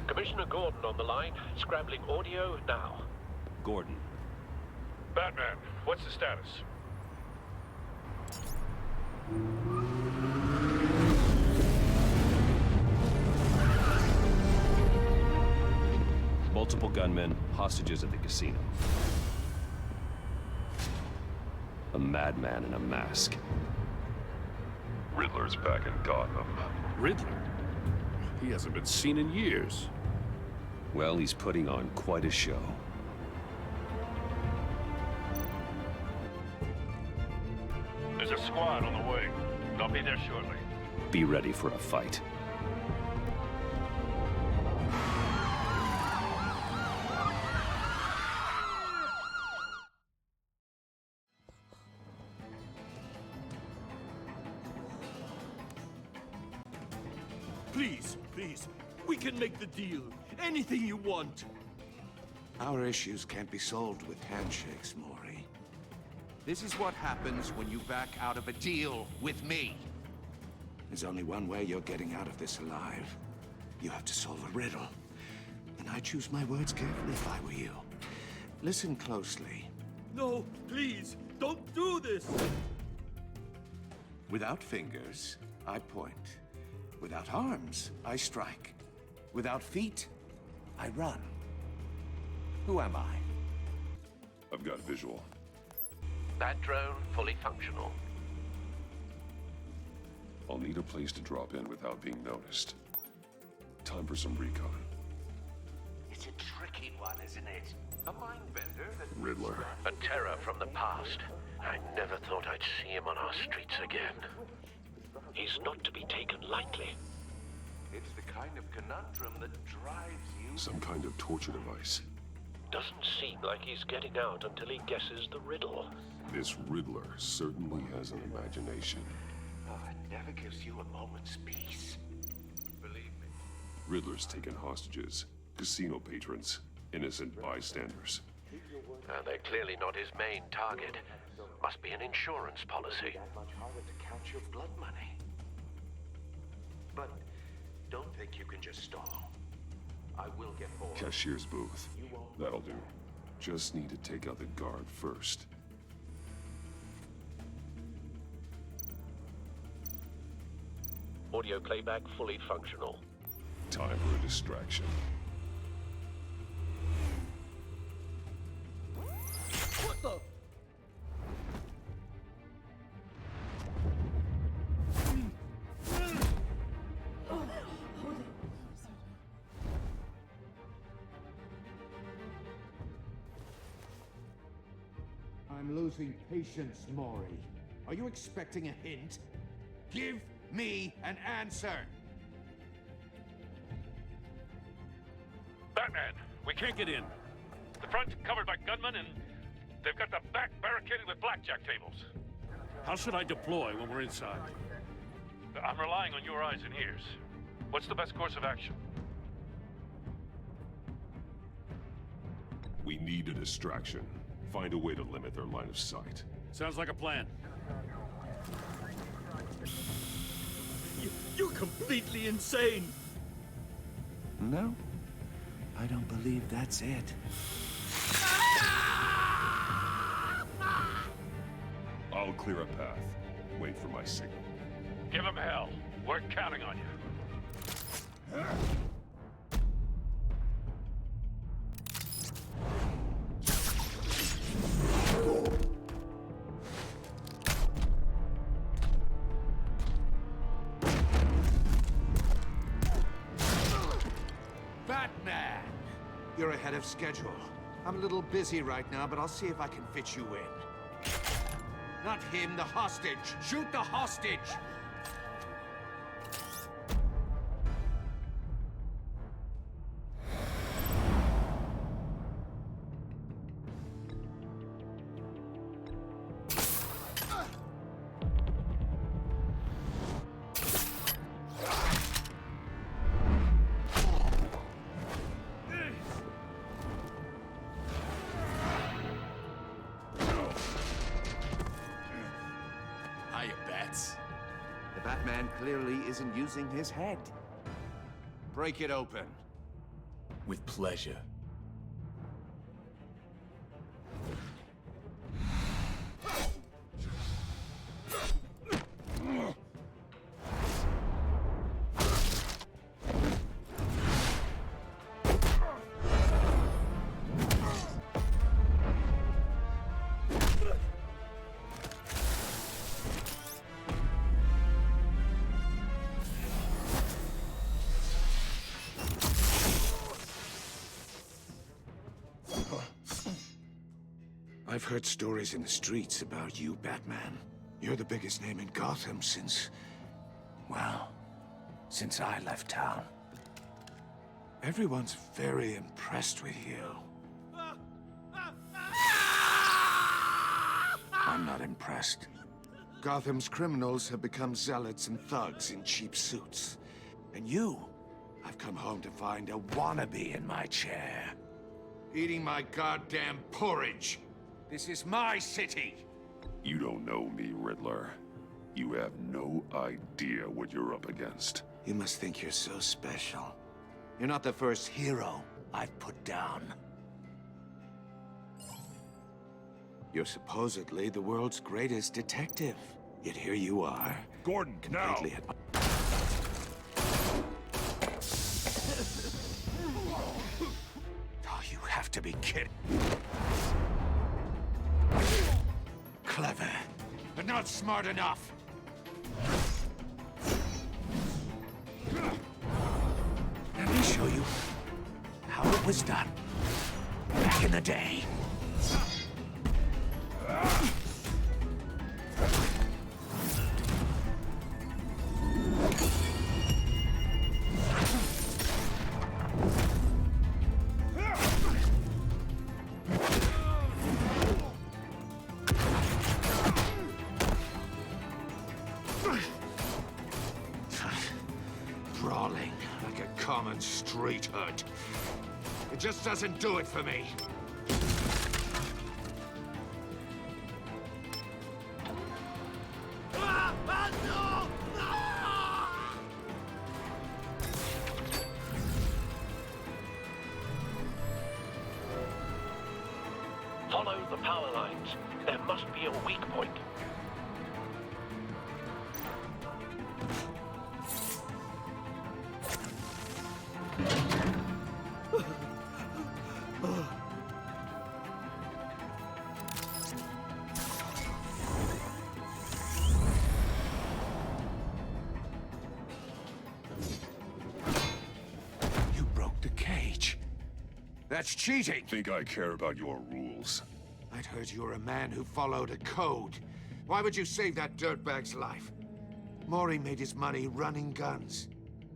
Commissioner Gordon on the line, scrambling audio now. Gordon. Batman, what's the status? Multiple gunmen, hostages at the casino. A madman in a mask. Riddler's back in Gotham. Riddler? He hasn't been seen in years. Well, he's putting on quite a show. There's a squad on the way. They'll be there shortly. Be ready for a fight. Please, please, we can make the deal. Anything you want. Our issues can't be solved with handshakes, Maury. This is what happens when you back out of a deal with me. There's only one way you're getting out of this alive. You have to solve a riddle. And I choose my words carefully if I were you. Listen closely. No, please, don't do this. Without fingers, I point. Without arms, I strike. Without feet, I run. Who am I? I've got visual. That drone fully functional. I'll need a place to drop in without being noticed. Time for some recon. It's a tricky one, isn't it? A mind bender that... Riddler. A terror from the past. I never thought I'd see him on our streets again. He's not to be taken lightly. It's the kind of conundrum that drives you... Some kind of torture device. Doesn't seem like he's getting out until he guesses the riddle. This Riddler certainly has an imagination. Oh, it never gives you a moment's peace. Believe me. Riddler's taken hostages. Casino patrons. Innocent bystanders. They're clearly not his main target. Must be an insurance policy. Much harder to count your blood money. But don't think you can just stall. I will get more. Cashier's booth. That'll do. Just need to take out the guard first. Audio playback fully functional. Time for a distraction. What the? I'm losing patience, Maury. Are you expecting a hint? Give me an answer! Batman! We can't get in. The front's covered by gunmen and they've got the back barricaded with blackjack tables. How should I deploy when we're inside? I'm relying on your eyes and ears. What's the best course of action? We need a distraction. Find a way to limit their line of sight. Sounds like a plan. You're completely insane. No, I don't believe that's it. I'll clear a path. Wait for my signal. Give him hell. We're counting on you. Batman! You're ahead of schedule. I'm a little busy right now, but I'll see if I can fit you in. Not him, the hostage! Shoot the hostage! bats. The Batman clearly isn't using his head. Break it open. With pleasure. I've heard stories in the streets about you, Batman. You're the biggest name in Gotham since... well, since I left town. Everyone's very impressed with you. I'm not impressed. Gotham's criminals have become zealots and thugs in cheap suits. And you, I've come home to find a wannabe in my chair. Eating my goddamn porridge. This is my city! You don't know me, Riddler. You have no idea what you're up against. You must think you're so special. You're not the first hero I've put down. You're supposedly the world's greatest detective. Yet here you are. Gordon, now! Completely at my... Oh, you have to be kidding. Clever, but not smart enough. Let me show you how it was done back in the day. Brawling like a common street hood. It just doesn't do it for me. Follow the power lines. There must be a weak point. You broke the cage. That's cheating. Think I care about your rules? I'd heard you were a man who followed a code. Why would you save that dirtbag's life? Maury made his money running guns,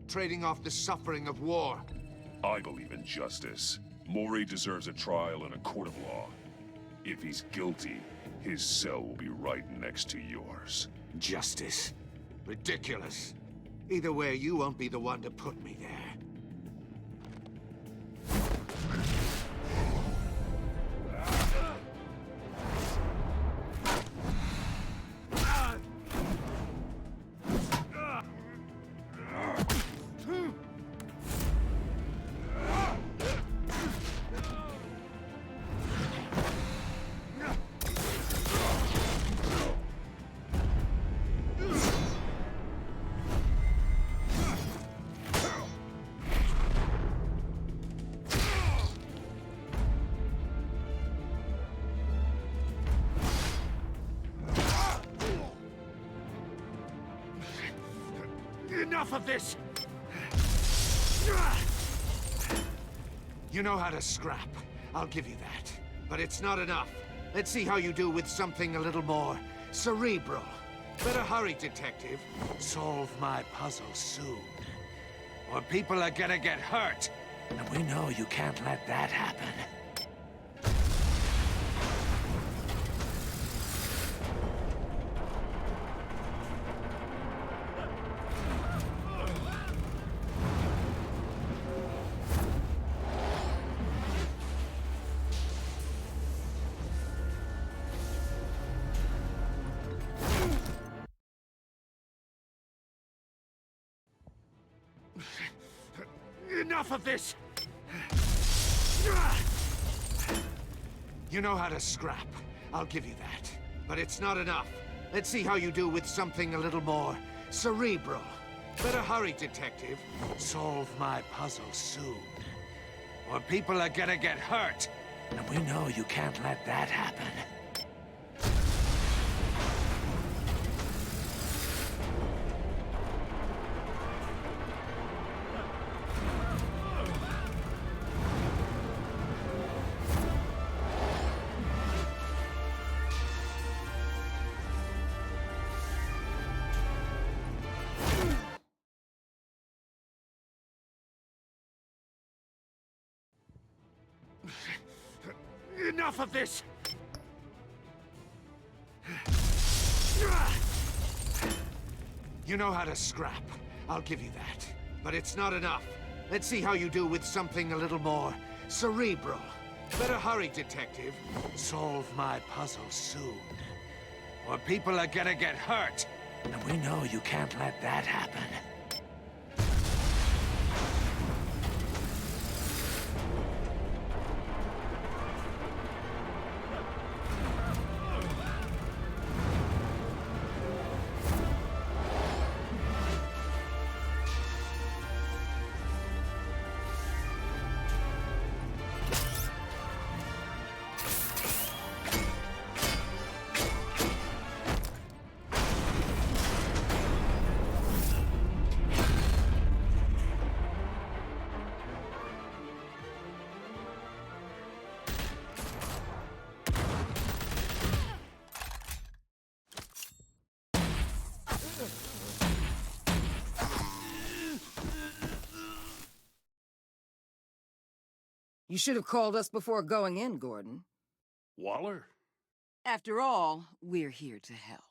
trading off the suffering of war. I believe in justice. Maury deserves a trial in a court of law. If he's guilty, his cell will be right next to yours. Justice. Ridiculous. Either way, you won't be the one to put me there. Enough of this! You know how to scrap. I'll give you that. But it's not enough. Let's see how you do with something a little more cerebral. Better hurry, detective. Solve my puzzle soon. Or people are gonna get hurt. And we know you can't let that happen. Enough of this! You know how to scrap. I'll give you that. But it's not enough. Let's see how you do with something a little more cerebral. Better hurry, detective. Solve my puzzle soon. Or people are gonna get hurt. And we know you can't let that happen. Enough of this! You know how to scrap. I'll give you that. But it's not enough. Let's see how you do with something a little more cerebral. Better hurry, detective. Solve my puzzle soon. Or people are gonna get hurt. And we know you can't let that happen. You should have called us before going in, Gordon. Waller? After all, we're here to help.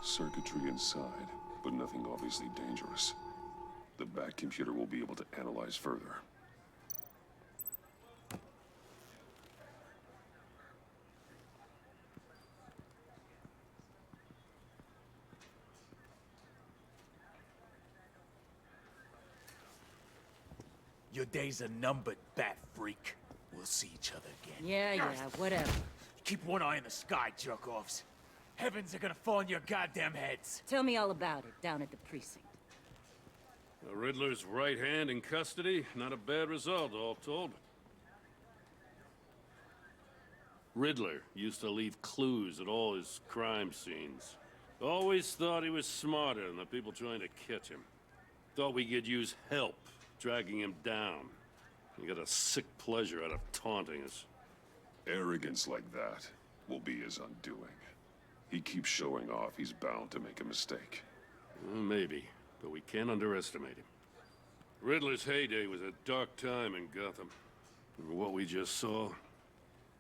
Circuitry inside, but nothing obviously dangerous. The Bat computer will be able to analyze further. Your days are numbered, Bat Freak. We'll see each other again. Yeah, whatever. Keep one eye in the sky, jerk-offs. Heavens are gonna fall on your goddamn heads. Tell me all about it down at the precinct. The Riddler's right hand in custody. Not a bad result, all told. Riddler used to leave clues at all his crime scenes. Always thought he was smarter than the people trying to catch him. Thought we could use help dragging him down. He got a sick pleasure out of taunting us. Arrogance like that will be his undoing. He keeps showing off, he's bound to make a mistake. Well, maybe, but we can't underestimate him. Riddler's heyday was a dark time in Gotham. And what we just saw,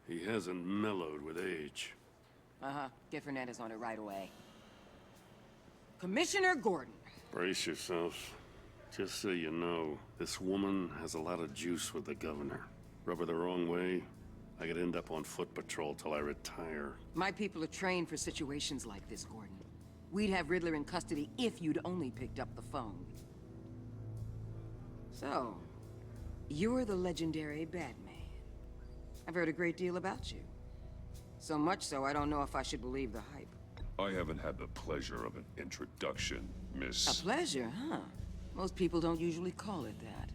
he hasn't mellowed with age. Get Fernandez on it right away. Commissioner Gordon. Brace yourselves. Just so you know, this woman has a lot of juice with the governor. Rub her the wrong way, I could end up on foot patrol till I retire. My people are trained for situations like this, Gordon. We'd have Riddler in custody if you'd only picked up the phone. So, you're the legendary Batman. I've heard a great deal about you. So much so, I don't know if I should believe the hype. I haven't had the pleasure of an introduction, Miss... A pleasure, huh? Most people don't usually call it that.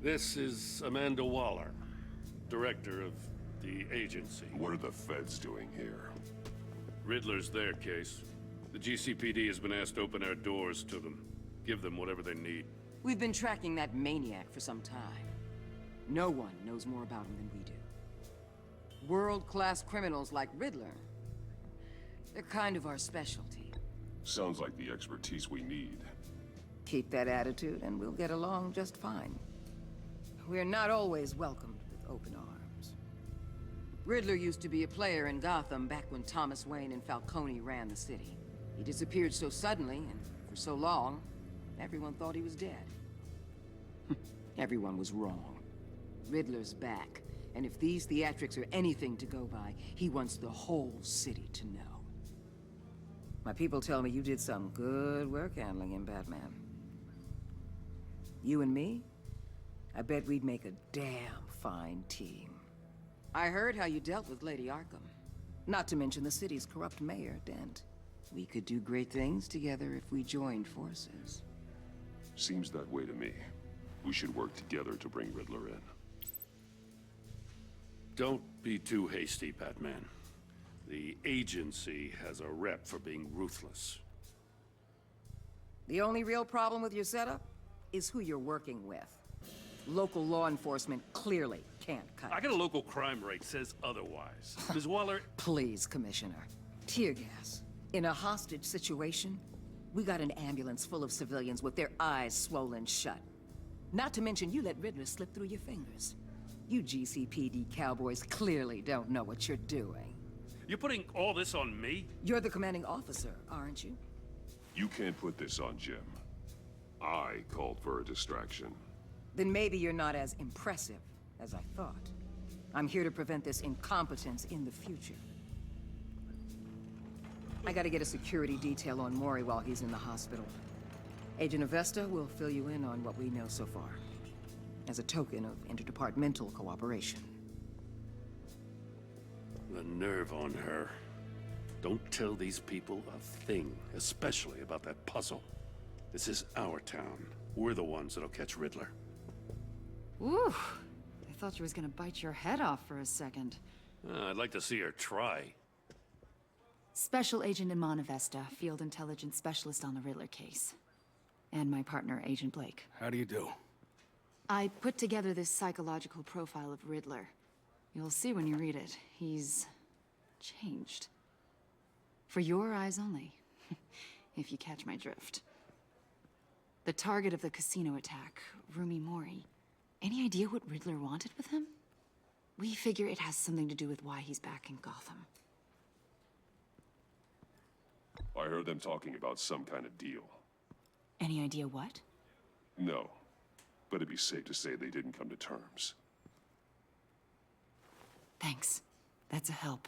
This is Amanda Waller, director of the agency. What are the feds doing here? Riddler's their case. The GCPD has been asked to open our doors to them. Give them whatever they need. We've been tracking that maniac for some time. No one knows more about him than we do. World-class criminals like Riddler. They're kind of our specialty. Sounds like the expertise we need. Keep that attitude and we'll get along just fine. We're not always welcomed with open arms. Riddler used to be a player in Gotham back when Thomas Wayne and Falcone ran the city. He disappeared so suddenly and for so long, everyone thought he was dead. Everyone was wrong. Riddler's back, and if these theatrics are anything to go by, he wants the whole city to know. My people tell me you did some good work handling him, Batman. You and me? I bet we'd make a damn fine team. I heard how you dealt with Lady Arkham. Not to mention the city's corrupt mayor, Dent. We could do great things together if we joined forces. Seems that way to me. We should work together to bring Riddler in. Don't be too hasty, Batman. The agency has a rep for being ruthless. The only real problem with your setup is who you're working with. Local law enforcement clearly can't cut I it. got a local crime rate says otherwise. Ms. Waller, Please, Commissioner. Tear gas. In a hostage situation, we got an ambulance full of civilians with their eyes swollen shut. Not to mention you let Riddler slip through your fingers. You GCPD cowboys clearly don't know what you're doing. you're putting all this on me? You're the commanding officer, aren't you? You can't put this on Jim. I called for a distraction. Then maybe you're not as impressive as I thought. I'm here to prevent this incompetence in the future. I gotta get a security detail on Mori while he's in the hospital. Agent Avesta will fill you in on what we know so far, as a token of interdepartmental cooperation. The nerve on her. Don't tell these people a thing, especially about that puzzle. This is our town. We're the ones that'll catch Riddler. Ooh, I thought she was gonna bite your head off for a second. I'd like to see her try. Special Agent Iman Avesta, Field Intelligence Specialist on the Riddler case. And my partner, Agent Blake. How do you do? I put together this psychological profile of Riddler. You'll see when you read it. He's changed. For your eyes only, if you catch my drift. The target of the casino attack, Rumi Mori. Any idea what Riddler wanted with him? We figure it has something to do with why he's back in Gotham. I heard them talking about some kind of deal. Any idea what? No, but it'd be safe to say they didn't come to terms. Thanks. That's a help.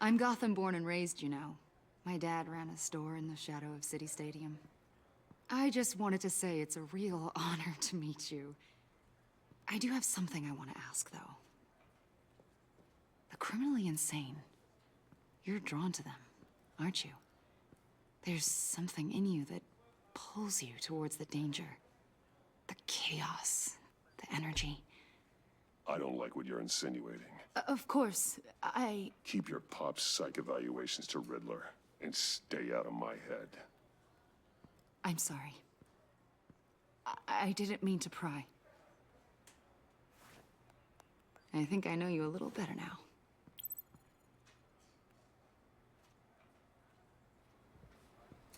I'm Gotham born and raised, you know. My dad ran a store in the shadow of City Stadium. I just wanted to say it's a real honor to meet you. I do have something I want to ask, though. The criminally insane. You're drawn to them, aren't you? There's something in you that pulls you towards the danger. The chaos, the energy. I don't like what you're insinuating. Of course, Keep your pop psych evaluations to Riddler and stay out of my head. I'm sorry. I didn't mean to pry. I think I know you a little better now.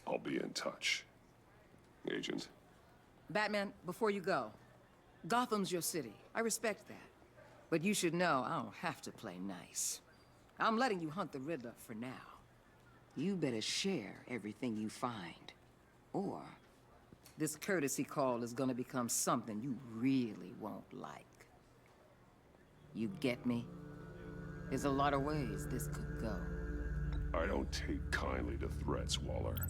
I'll be in touch. Agent. Batman, before you go, Gotham's your city. I respect that. But you should know I don't have to play nice. I'm letting you hunt the Riddler for now. You better share everything you find. Or this courtesy call is gonna become something you really won't like. You get me? There's a lot of ways this could go. I don't take kindly to threats, Waller.